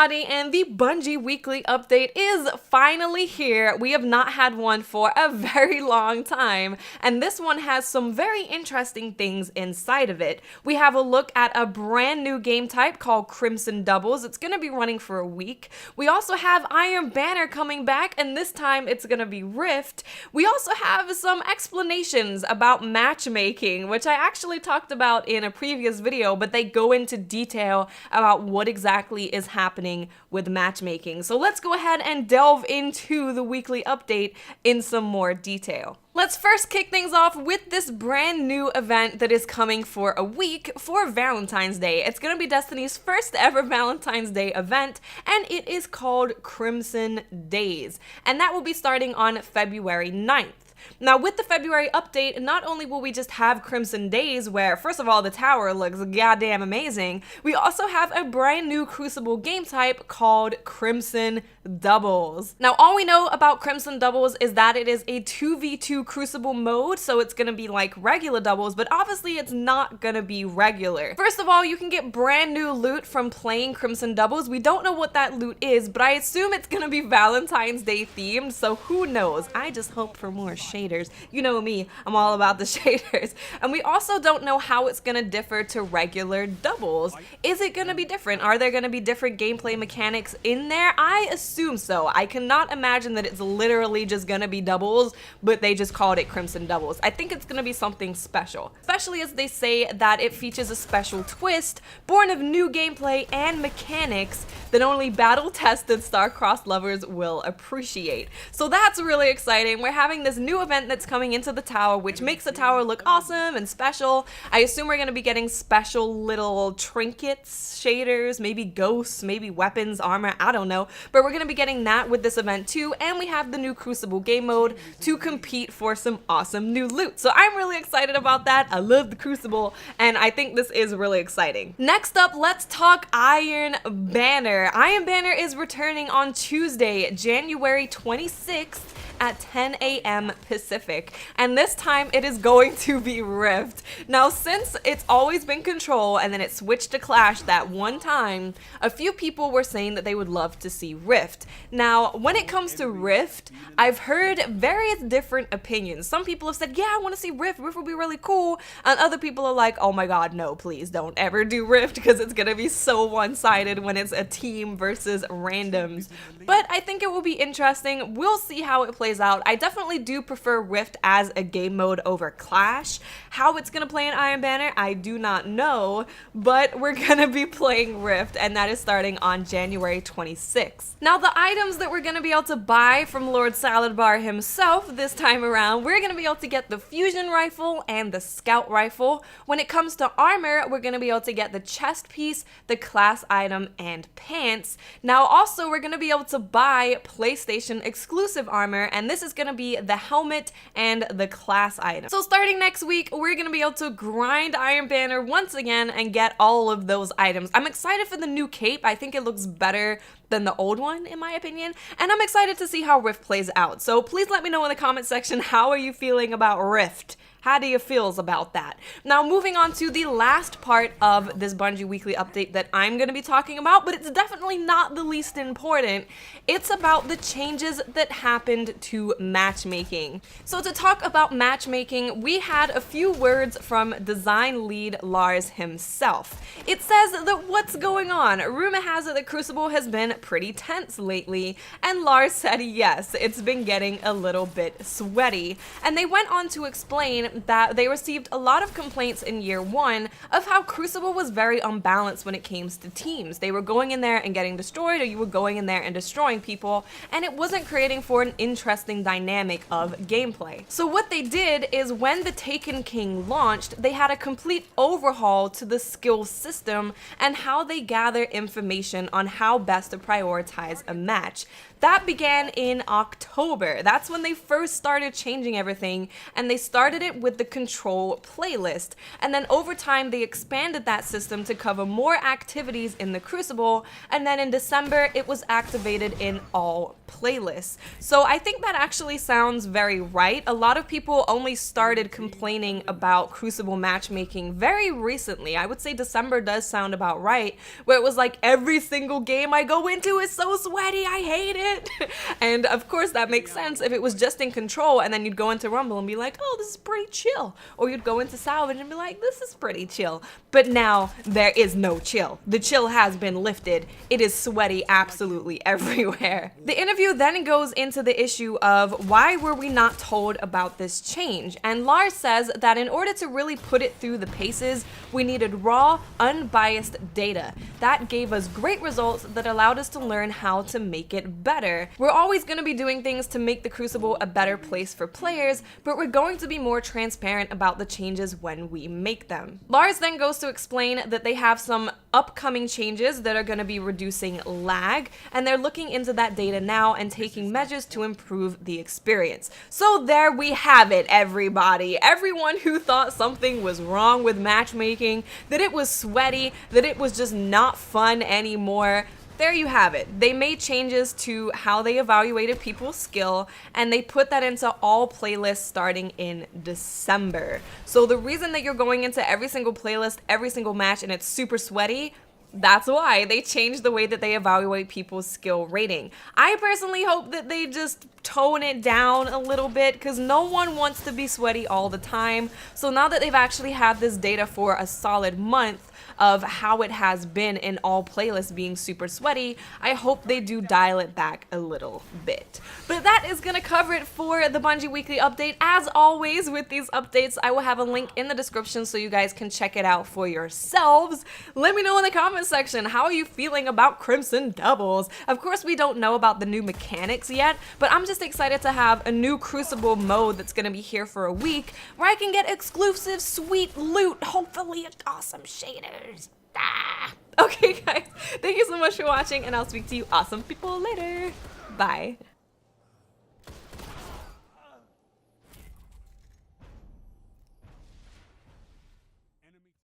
everybody, and the Bungie Weekly update is finally here. We have not had one for a very long time, and this one has some very interesting things inside of it. We have a look at a brand new game type called Grimson Doubles. It's going to be running for a week. We also have Iron Banner coming back, and this time it's going to be Rift. We also have some explanations about matchmaking, which I actually talked about in a previous video, but they go into detail about what exactly is happening with matchmaking. So let's go ahead and delve into the weekly update in some more detail. Let's first kick things off with this brand new event that is coming for a week for Valentine's Day. It's going to be Destiny's first ever Valentine's Day event, and it is called Crimson Days, and that will be starting on February 9th. Now, with the February update, not only will we just have Crimson Days, where, first of all, the tower looks goddamn amazing, we also have a brand new Crucible game type called Crimson Doubles. Now, all we know about Crimson Doubles is that it is a 2v2 Crucible mode, so it's gonna be like regular doubles, but obviously it's not gonna be regular. First of all, you can get brand new loot from playing Crimson Doubles. We don't know what that loot is, but I assume it's gonna be Valentine's Day themed, so who knows? I just hope for more shaders. You know me, I'm all about the shaders. And we also don't know how it's gonna differ to regular doubles. Is it gonna be different? Are there gonna be different gameplay mechanics in there? I assume so. I cannot imagine that it's literally just gonna be doubles, but they just called it Crimson Doubles. I think it's gonna be something special, especially as they say that it features a special twist born of new gameplay and mechanics that only battle-tested star-crossed lovers will appreciate. So that's really exciting. We're having this new event that's coming into the tower, which makes the tower look awesome and special. I assume we're going to be getting special little trinkets, shaders, maybe ghosts, maybe weapons, armor, I don't know. But we're going to be getting that with this event too, and we have the new Crucible game mode to compete for some awesome new loot. So I'm really excited about that. I love the Crucible, and I think this is really exciting. Next up, let's talk Iron Banner. Iron Banner is returning on Tuesday, January 26th at 10 a.m. Pacific, and this time it is going to be Rift. Now, since it's always been Control and then it switched to Clash that one time, a few people were saying that they would love to see Rift. Now, when it comes to Rift, I've heard various different opinions. Some people have said, yeah, I want to see Rift, Rift will be really cool, and other people are like, oh my god, no, please don't ever do Rift because it's gonna be so one-sided when it's a team versus randoms. But I think it will be interesting. We'll see how it plays out. I definitely do prefer Rift as a game mode over Clash. How it's gonna play in Iron Banner, I do not know, but we're gonna be playing Rift, and that is starting on January 26th. Now, the items that we're gonna be able to buy from Lord Salad Bar himself this time around, we're gonna be able to get the Fusion Rifle and the Scout Rifle. When it comes to armor, we're gonna be able to get the chest piece, the class item, and pants. Now, also, we're gonna be able to buy PlayStation exclusive armor, and this is going to be the helmet and the class item. So starting next week, we're going to be able to grind Iron Banner once again and get all of those items. I'm excited for the new cape. I think it looks better than the old one, in my opinion, and I'm excited to see how Rift plays out. So please let me know in the comment section, how are you feeling about Rift? How do you feels about that? Now, moving on to the last part of this Bungie Weekly update that I'm going to be talking about, but it's definitely not the least important. It's about the changes that happened to matchmaking. So to talk about matchmaking, we had a few words from design lead Lars himself. It says that what's going on? Rumor has it that Crucible has been pretty tense lately, and Lars said yes, it's been getting a little bit sweaty. And they went on to explain that they received a lot of complaints in year one of how Crucible was very unbalanced when it came to teams. They were going in there and getting destroyed, or you were going in there and destroying people, and it wasn't creating for an interesting dynamic of gameplay. So what they did is, when the Taken King launched, they had a complete overhaul to the skill system and how they gather information on how best to prioritize a match. That began in October. That's when they first started changing everything, and they started it with the control playlist. And then over time, they expanded that system to cover more activities in the Crucible. And then in December, it was activated in all playlists. So I think that actually sounds very right. A lot of people only started complaining about Crucible matchmaking very recently. I would say December does sound about right, where it was like every single game I go into is so sweaty, I hate it. And of course that makes sense if it was just in control and then you'd go into Rumble and be like, oh, this is pretty chill. Or you'd go into Salvage and be like, this is pretty chill. But now there is no chill. The chill has been lifted. It is sweaty absolutely everywhere. The interview then goes into the issue of why were we not told about this change? And Lars says that in order to really put it through the paces, we needed raw, unbiased data. That gave us great results that allowed us to learn how to make it better. We're always going to be doing things to make the Crucible a better place for players, but we're going to be more transparent about the changes when we make them. Lars then goes to explain that they have some upcoming changes that are going to be reducing lag, and they're looking into that data now and taking measures to improve the experience. So there we have it, everybody. Everyone who thought something was wrong with matchmaking, that it was sweaty, that it was just not fun anymore, there you have it. They made changes to how they evaluated people's skill, and they put that into all playlists starting in December. So the reason that you're going into every single playlist, every single match, and it's super sweaty, that's why they changed the way that they evaluate people's skill rating. I personally hope that they just tone it down a little bit, because no one wants to be sweaty all the time. So now that they've actually had this data for a solid month of how it has been in all playlists being super sweaty, I hope they do dial it back a little bit. But that is gonna cover it for the Bungie Weekly update. As always with these updates, I will have a link in the description so you guys can check it out for yourselves. Let me know in the comment section, how are you feeling about Grimson Doubles? Of course, we don't know about the new mechanics yet, but I'm just excited to have a new Crucible mode that's gonna be here for a week, where I can get exclusive sweet loot, hopefully awesome shaders. Okay guys, thank you so much for watching, and I'll speak to you awesome people later. Bye.